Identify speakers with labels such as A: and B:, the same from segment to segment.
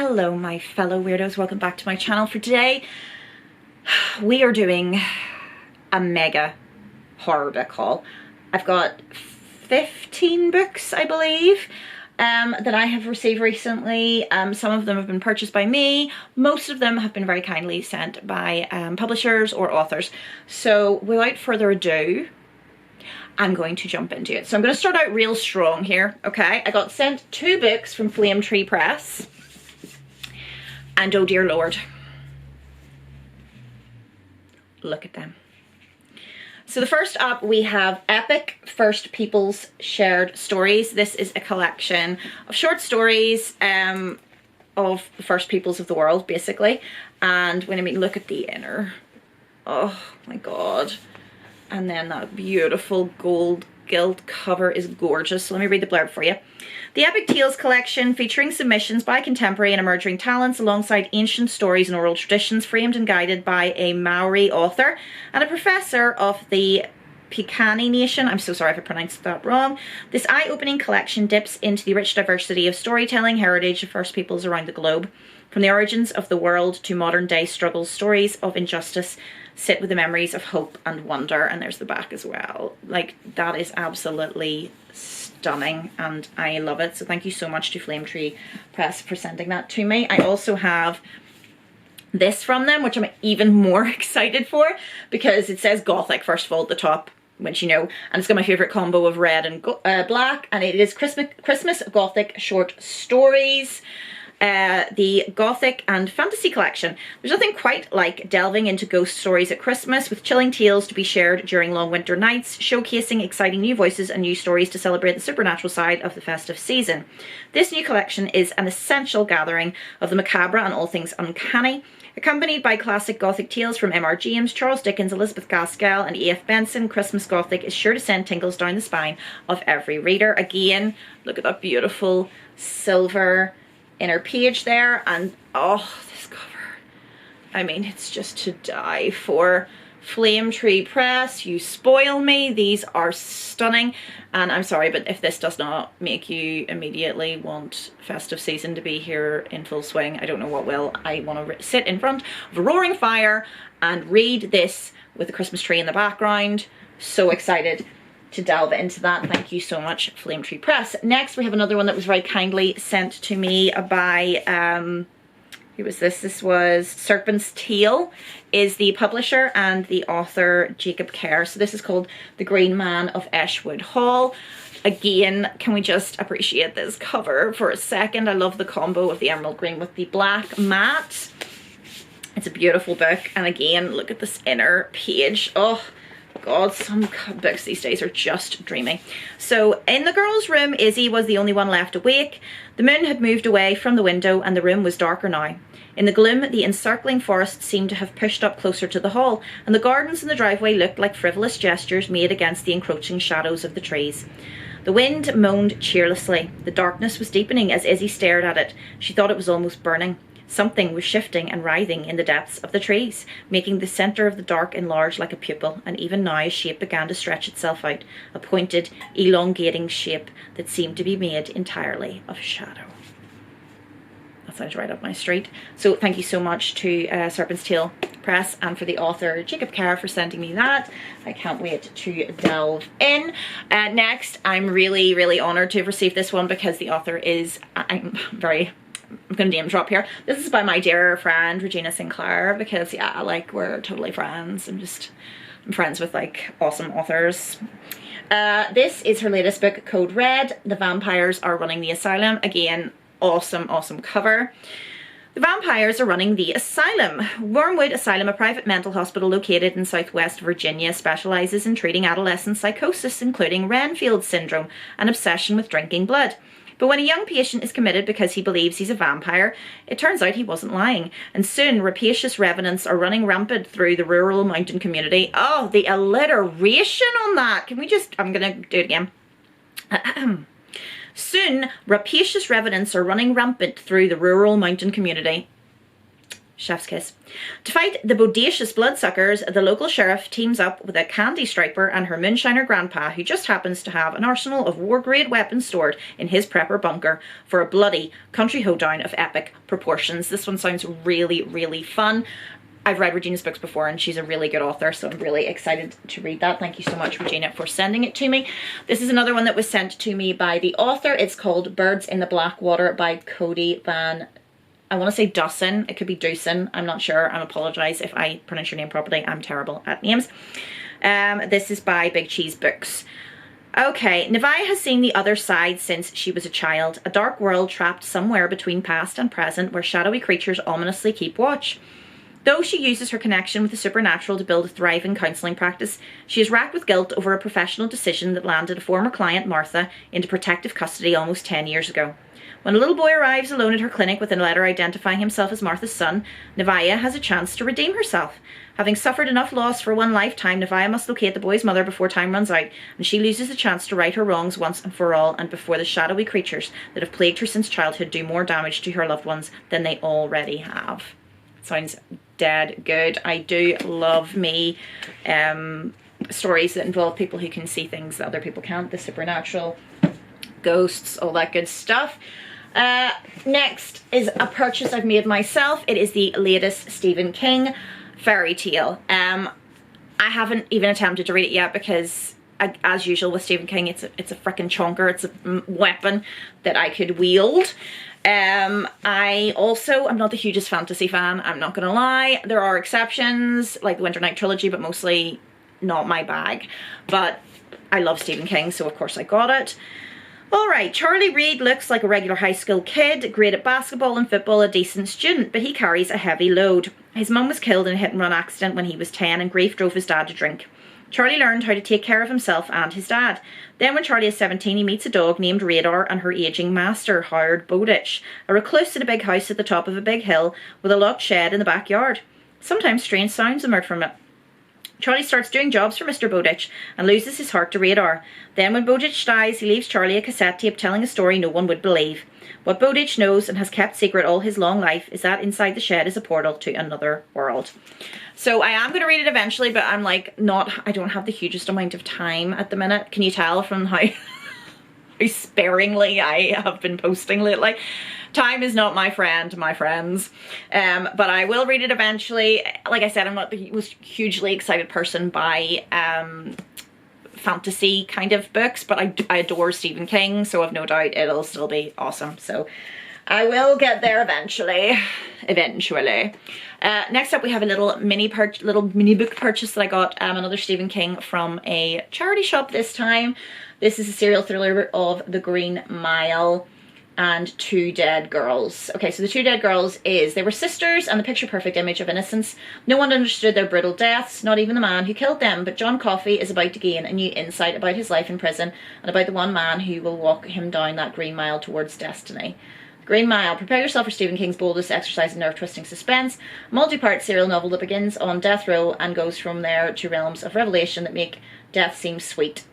A: Hello my fellow weirdos, welcome back to my channel. For today we are doing a mega horror book haul. I've got 15 books I believe that I have received recently. Some of them have been purchased by me, most of them have been very kindly sent by publishers or authors. So without further ado, I'm going to jump into it. So I'm going to start out real strong here, okay? I got sent 2 books from Flame Tree Press. And oh dear Lord, look at them. So the first up we have Epic First Peoples Shared Stories. This is a collection of short stories of the first peoples of the world, basically. And when I mean, look at the inner, oh my god. And then that beautiful gold gilt cover is gorgeous. So let me read the blurb for you. The Epic Tales collection, featuring submissions by contemporary and emerging talents alongside ancient stories and oral traditions, framed and guided by a Maori author and a professor of the Pikani Nation. I'm so sorry if I pronounced that wrong. This eye-opening collection dips into the rich diversity of storytelling heritage of First Peoples around the globe. From the origins of the world to modern day struggles, stories of injustice sit with the memories of hope and wonder. And there's the back as well. Like, that is absolutely stunning and I love it. So thank you so much to Flame Tree Press for sending that to me. I also have this from them, which I'm even more excited for because it says Gothic first of all at the top, which you know, and it's got my favorite combo of red and black, and it is Christmas Gothic short stories. The Gothic and Fantasy collection. There's nothing quite like delving into ghost stories at Christmas, with chilling tales to be shared during long winter nights, showcasing exciting new voices and new stories to celebrate the supernatural side of the festive season. This new collection is an essential gathering of the macabre and all things uncanny, accompanied by classic Gothic tales from M.R. James, Charles Dickens, Elizabeth Gaskell and E.F. Benson. Christmas Gothic is sure to send tingles down the spine of every reader. Again, look at that beautiful silver inner page there, and oh, this cover, I mean, it's just to die for. Flame Tree Press, you spoil me. These are stunning, and I'm sorry, but if this does not make you immediately want festive season to be here in full swing, I don't know what will. I want to sit in front of a roaring fire and read this with the Christmas tree in the background. So excited to delve into that. Thank you so much, Flame Tree Press. Next we have another one that was very kindly sent to me by who was this? This was Serpent's Tail is the publisher, and the author Jacob Kerr. So this is called The Green Man of Eshwood Hall. Again, can we just appreciate this cover for a second? I love the combo of the emerald green with the black matte. It's a beautiful book, and again, look at this inner page. Oh god, some books these days are just dreamy. So in the girls' room, Izzy was the only one left awake. The moon had moved away from the window and the room was darker now. In the gloom, the encircling forest seemed to have pushed up closer to the hall, and the gardens in the driveway looked like frivolous gestures made against the encroaching shadows of the trees. The wind moaned cheerlessly. The darkness was deepening as Izzy stared at it. She thought it was almost burning. Something was shifting and writhing in the depths of the trees, making the centre of the dark enlarge like a pupil, and even now a shape began to stretch itself out, a pointed, elongating shape that seemed to be made entirely of shadow. That sounds right up my street. So thank you so much to Serpent's Tail Press and for the author Jacob Kerr for sending me that. I can't wait to delve in. Next, I'm really honoured to have received this one because the author is, I'm going to name drop here. This is by my dear friend Regina Sinclair, because yeah, like, we're totally friends. I'm friends with like awesome authors. This is her latest book, Code Red. The Vampires Are Running the Asylum. Again, awesome cover. The Vampires Are Running the Asylum. Wormwood Asylum, a private mental hospital located in southwest Virginia, specialises in treating adolescent psychosis, including Renfield syndrome, an obsession with drinking blood. But when a young patient is committed because he believes he's a vampire, it turns out he wasn't lying. And soon, rapacious revenants are running rampant through the rural mountain community. Oh, the alliteration on that. Can we just, I'm going to do it again. Soon, rapacious revenants are running rampant through the rural mountain community. Chef's kiss. To fight the bodacious bloodsuckers, the local sheriff teams up with a candy striper and her moonshiner grandpa, who just happens to have an arsenal of war-grade weapons stored in his prepper bunker for a bloody country hoedown of epic proportions. This one sounds really, really fun. I've read Regina's books before and she's a really good author, so I'm really excited to read that. Thank you so much, Regina, for sending it to me. This is another one that was sent to me by the author. It's called Birds in the Blackwater by Kodie van... I want to say Dusen. It could be Dusen. I'm not sure. I apologise if I pronounce your name properly. I'm terrible at names. This is by Big Cheese Books. Okay, Nevaeh has seen the other side since she was a child. A dark world trapped somewhere between past and present where shadowy creatures ominously keep watch. Though she uses her connection with the supernatural to build a thriving counselling practice, she is racked with guilt over a professional decision that landed a former client, Martha, into protective custody almost 10 years ago. When a little boy arrives alone at her clinic with a letter identifying himself as Martha's son, Nevaeh has a chance to redeem herself. Having suffered enough loss for one lifetime, Nevaeh must locate the boy's mother before time runs out, and she loses the chance to right her wrongs once and for all, and before the shadowy creatures that have plagued her since childhood do more damage to her loved ones than they already have. Sounds dead good. I do love me stories that involve people who can see things that other people can't, the supernatural, ghosts, all that good stuff. Next is a purchase I've made myself. It is the latest Stephen King fairy tale. I haven't even attempted to read it yet because, as usual with Stephen King, it's a frickin' chonker. It's a weapon that I could wield. I also am not the hugest fantasy fan, I'm not gonna lie. There are exceptions, like the Winter Night trilogy, but mostly not my bag. But I love Stephen King, so of course I got it. Alright, Charlie Reid looks like a regular high school kid, great at basketball and football, a decent student, but he carries a heavy load. His mum was killed in a hit-and-run accident when he was 10 and grief drove his dad to drink. Charlie learned how to take care of himself and his dad. Then when Charlie is 17, he meets a dog named Radar and her ageing master, Howard Bowditch, a recluse in a big house at the top of a big hill with a locked shed in the backyard. Sometimes strange sounds emerge from it. Charlie starts doing jobs for Mr. Bowditch and loses his heart to Radar. Then when Bowditch dies, he leaves Charlie a cassette tape telling a story no one would believe. What Bowditch knows and has kept secret all his long life is that inside the shed is a portal to another world. So I am going to read it eventually, but I'm like I don't have the hugest amount of time at the minute. Can you tell from how sparingly I have been posting lately? Time is not my friend, my friends. But I will read it eventually. Like I said, I'm not the most hugely excited person by fantasy kind of books, but I adore Stephen King, so I've no doubt it'll still be awesome. So I will get there eventually. Next up we have a little mini book purchase that I got, another Stephen King from a charity shop this time. This is a serial thriller of The Green Mile and Two Dead Girls. Okay, so the Two Dead Girls they were sisters and the picture perfect image of innocence. No one understood their brutal deaths, not even the man who killed them, but John Coffey is about to gain a new insight about his life in prison and about the one man who will walk him down that green mile towards destiny. Green Mile. Prepare yourself for Stephen King's boldest exercise in nerve-twisting suspense, a multi-part serial novel that begins on death row and goes from there to realms of revelation that make death seem sweet.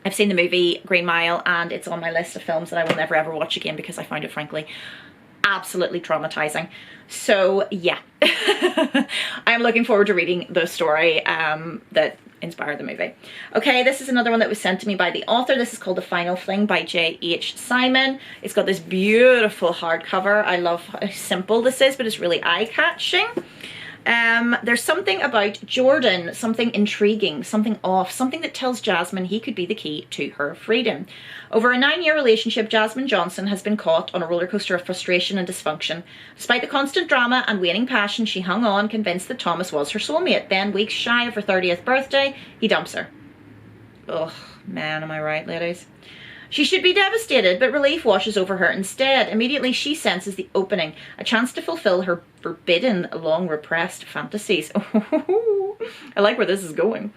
A: I've seen the movie Green Mile and it's on my list of films that I will never ever watch again because I found it frankly absolutely traumatizing. So yeah, I'm looking forward to reading the story that inspired the movie. Okay, this is another one that was sent to me by the author. This is called The Final Fling by J.H. Simon. It's got this beautiful hardcover. I love how simple this is, but it's really eye-catching. There's something about Jordan, something intriguing, something off, something that tells Jasmine he could be the key to her freedom. Over a 9-year relationship, Jasmine Johnson has been caught on a roller coaster of frustration and dysfunction. Despite the constant drama and waning passion, she hung on, convinced that Thomas was her soulmate. Then, weeks shy of her 30th birthday, he dumps her. Ugh, man, am I right, ladies? She should be devastated, but relief washes over her instead. Immediately, she senses the opening, a chance to fulfill her forbidden, long-repressed fantasies. I like where this is going.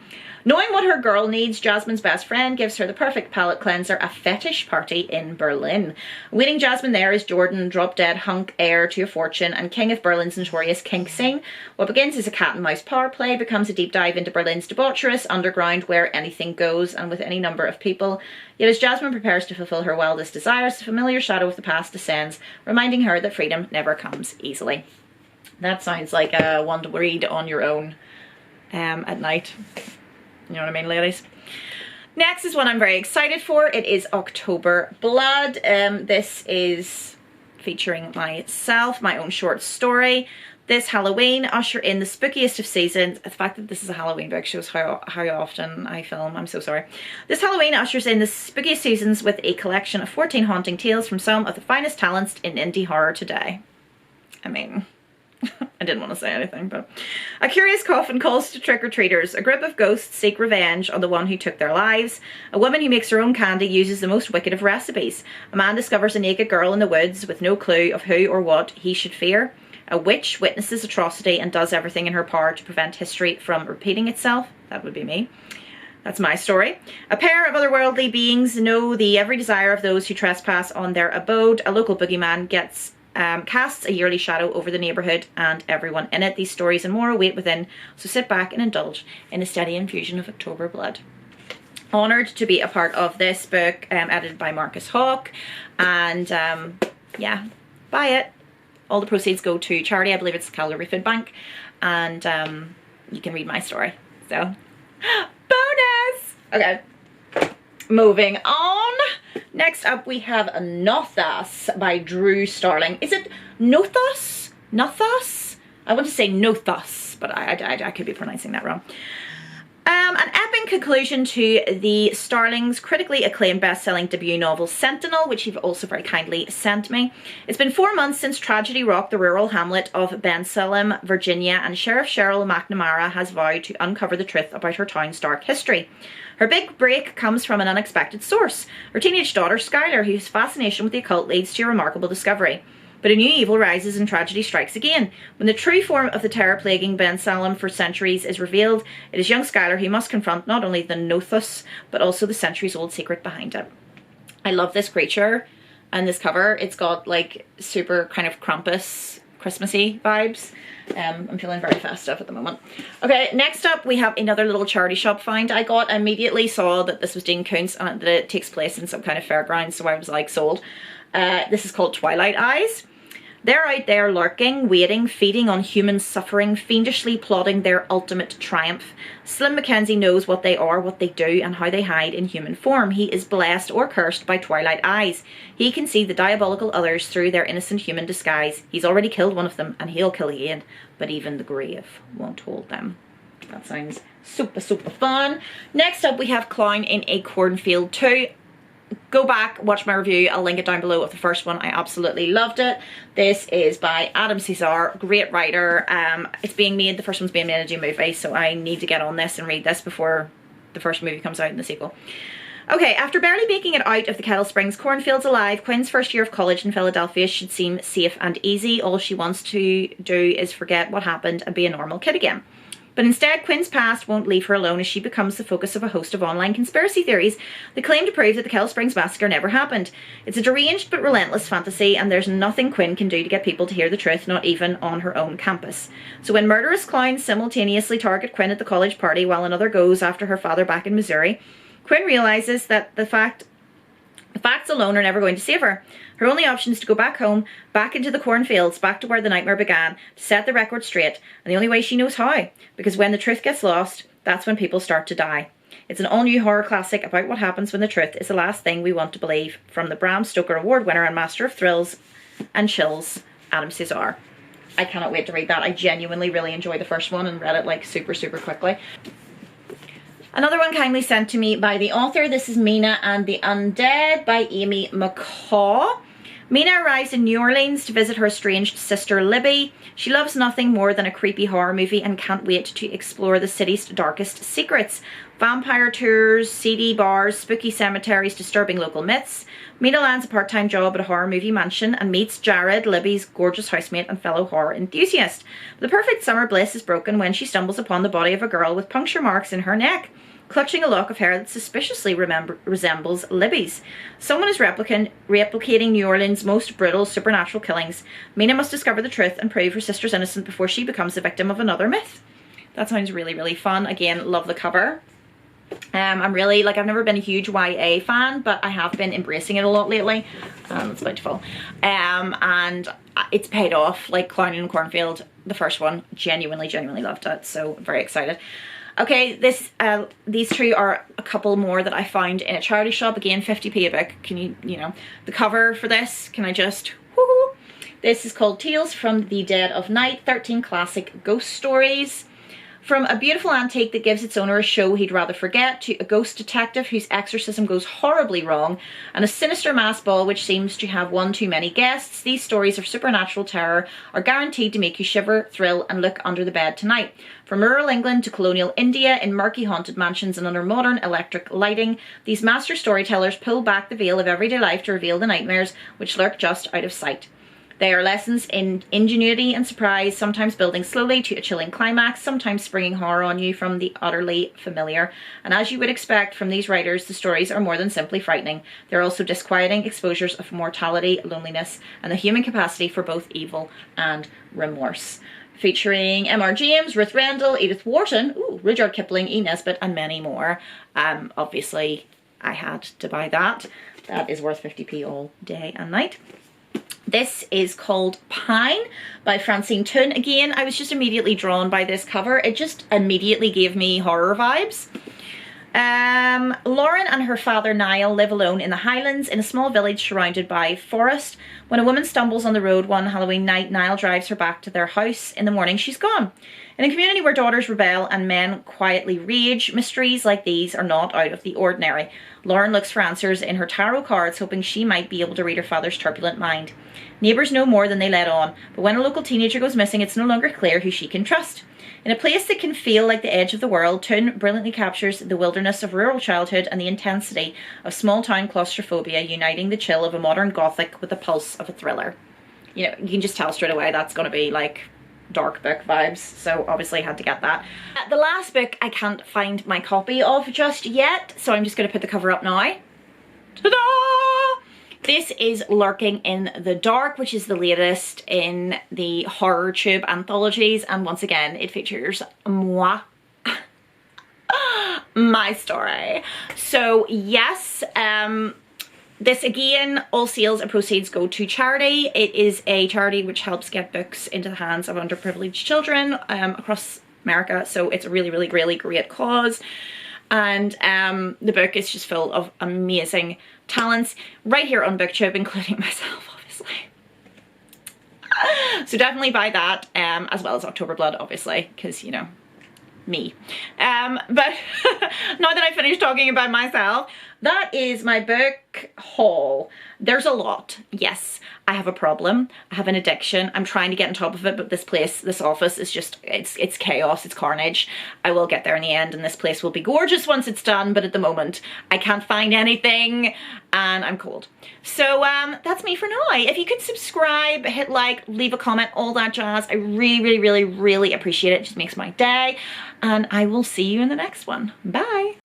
A: Knowing what her girl needs, Jasmine's best friend gives her the perfect palate cleanser, a fetish party in Berlin. Waiting Jasmine there is Jordan, drop-dead hunk heir to a fortune and king of Berlin's notorious kink scene. What begins as a cat-and-mouse power play becomes a deep dive into Berlin's debaucherous underground where anything goes and with any number of people. Yet as Jasmine prepares to fulfill her wildest desires, the familiar shadow of the past descends, reminding her that freedom never comes easily. That sounds like one to read on your own at night. You know what I mean, ladies? Next is one I'm very excited for. It is October Blood. This is featuring myself, my own short story. This Halloween, usher in the spookiest of seasons. The fact that this is a Halloween book shows how often I film. I'm so sorry. This Halloween ushers in the spookiest seasons with a collection of 14 haunting tales from some of the finest talents in indie horror today. I mean, I didn't want to say anything, but a curious coffin calls to trick-or-treaters. A group of ghosts seek revenge on the one who took their lives. A woman who makes her own candy uses the most wicked of recipes. A man discovers a naked girl in the woods with no clue of who or what he should fear. A witch witnesses atrocity and does everything in her power to prevent history from repeating itself. That would be me. That's my story. A pair of otherworldly beings know the every desire of those who trespass on their abode. A local boogeyman casts a yearly shadow over the neighbourhood and everyone in it. These stories and more await within, so sit back and indulge in a steady infusion of October Blood. Honoured to be a part of this book, edited by Marcus Hawke, and yeah, buy it. All the proceeds go to charity. I believe it's the Calgary Food Bank, and you can read my story. So, bonus! Okay, moving on. Next up, we have Nothus by Drew Starling. Is it Nothus? Nothus? I want to say Nothus, but I could be pronouncing that wrong. An epic conclusion to the Starling's critically acclaimed best-selling debut novel Sentinel, which you've also very kindly sent me. It's been 4 months since tragedy rocked the rural hamlet of Bensalem, Virginia, and Sheriff Cheryl McNamara has vowed to uncover the truth about her town's dark history. Her big break comes from an unexpected source. Her teenage daughter, Skylar, whose fascination with the occult leads to a remarkable discovery. But a new evil rises and tragedy strikes again. When the true form of the terror plaguing Bensalem for centuries is revealed, it is young Skylar who must confront not only the Nothus, but also the centuries-old secret behind it. I love this creature and this cover. It's got like super kind of Krampus, Christmassy vibes. I'm feeling very festive at the moment. Okay, next up we have another little charity shop find I got. I immediately saw that this was Dean Koontz and that it takes place in some kind of fairground, so I was like, sold. This is called Twilight Eyes. They're out there lurking, waiting, feeding on human suffering, fiendishly plotting their ultimate triumph. Slim Mackenzie knows what they are, what they do, and how they hide in human form. He is blessed or cursed by Twilight Eyes. He can see the diabolical others through their innocent human disguise. He's already killed one of them, and he'll kill again, but even the grave won't hold them. That sounds super, super fun. Next up, we have Clown in a Cornfield 2. Go back, watch my review. I'll link it down below of the first one. I absolutely loved it. This is by Cesare, great writer. It's being made, the first one's being made into a movie, so I need to get on this and read this before the first movie comes out in the sequel. Okay, after barely making it out of the Kettle Springs cornfields alive, Quinn's first year of college in Philadelphia should seem safe and easy. All she wants to do is forget what happened and be a normal kid again. But instead, Quinn's past won't leave her alone as she becomes the focus of a host of online conspiracy theories that claim to prove that the Kettle Springs massacre never happened. It's a deranged but relentless fantasy, and there's nothing Quinn can do to get people to hear the truth, not even on her own campus. So when murderous clowns simultaneously target Quinn at the college party while another goes after her father back in Missouri, Quinn realizes that the facts alone are never going to save her. Her only option is to go back home, back into the cornfields, back to where the nightmare began, to set the record straight, and the only way she knows how. Because when the truth gets lost, that's when people start to die. It's an all-new horror classic about what happens when the truth is the last thing we want to believe, from the Bram Stoker Award winner and master of thrills and chills, Cesare. I cannot wait to read that. I genuinely really enjoyed the first one and read it like super, super quickly. Another one kindly sent to me by the author. This is Mina and the Undead by Amy McCaw. Mina arrives in New Orleans to visit her estranged sister Libby. She loves nothing more than a creepy horror movie and can't wait to explore the city's darkest secrets. Vampire tours, seedy bars, spooky cemeteries, disturbing local myths. Mina lands a part-time job at a horror movie mansion and meets Jared, Libby's gorgeous housemate and fellow horror enthusiast. The perfect summer bliss is broken when she stumbles upon the body of a girl with puncture marks in her neck, clutching a lock of hair that suspiciously resembles Libby's. Someone is replicating New Orleans' most brutal supernatural killings. Mina must discover the truth and prove her sister's innocent before she becomes the victim of another myth. That sounds really, really fun. Again, love the cover. I'm really, like, I've never been a huge YA fan, but I have been embracing it a lot lately. It's about to fall. And it's paid off. Like, Clown in a Cornfield the first one. Genuinely loved it, so very excited. Okay, these two are a couple more that I found in a charity shop. Again, 50p a book. Can you know, the cover for this, can I just, woohoo. This is called Tales from the Dead of Night, 13 classic ghost stories. From a beautiful antique that gives its owner a show he'd rather forget, to a ghost detective whose exorcism goes horribly wrong, and a sinister mass ball which seems to have one too many guests, these stories of supernatural terror are guaranteed to make you shiver, thrill, and look under the bed tonight. From rural England to colonial India, in murky haunted mansions and under modern electric lighting, these master storytellers pull back the veil of everyday life to reveal the nightmares which lurk just out of sight. They are lessons in ingenuity and surprise, sometimes building slowly to a chilling climax, sometimes springing horror on you from the utterly familiar. And as you would expect from these writers, the stories are more than simply frightening. They're also disquieting exposures of mortality, loneliness, and the human capacity for both evil and remorse. Featuring M.R. James, Ruth Rendell, Edith Wharton, Rudyard Kipling, E. Nesbitt, and many more. Obviously, I had to buy that. That is worth 50p all day and night. This is called Pine by Francine Toon. Again, I was just immediately drawn by this cover. It just immediately gave me horror vibes. Lauren and her father Niall live alone in the Highlands in a small village surrounded by forest. When a woman stumbles on the road one Halloween night, Niall drives her back to their house. In the morning, she's gone. In a community where daughters rebel and men quietly rage, mysteries like these are not out of the ordinary. Lauren looks for answers in her tarot cards, hoping she might be able to read her father's turbulent mind. Neighbours know more than they let on, but when a local teenager goes missing, it's no longer clear who she can trust. In a place that can feel like the edge of the world, Toon brilliantly captures the wilderness of rural childhood and the intensity of small-town claustrophobia, uniting the chill of a modern Gothic with the pulse of a thriller. You know, you can just tell straight away that's going to be like dark book vibes, so obviously I had to get that. The last book I can't find my copy of just yet, so I'm just going to put the cover up now. Ta-da! This is Lurking in the Dark, which is the latest in the Horrortube anthologies, and once again it features moi. My story. So yes, this again, all sales and proceeds go to charity. It is a charity which helps get books into the hands of underprivileged children across America, so it's a really great cause. And the book is just full of amazing talents right here on BookTube, including myself, obviously. So definitely buy that, as well as October Blood, obviously, because, you know, me. But now that I finished talking about myself, that is my book haul. There's a lot. Yes, I have a problem. I have an addiction. I'm trying to get on top of it, but this office is just, it's chaos, it's carnage. I will get there in the end, and this place will be gorgeous once it's done, but at the moment I can't find anything and I'm cold. So that's me for now. If you could subscribe, hit like, leave a comment, all that jazz, I really appreciate it. It just makes my day, and I will see you in the next one. Bye.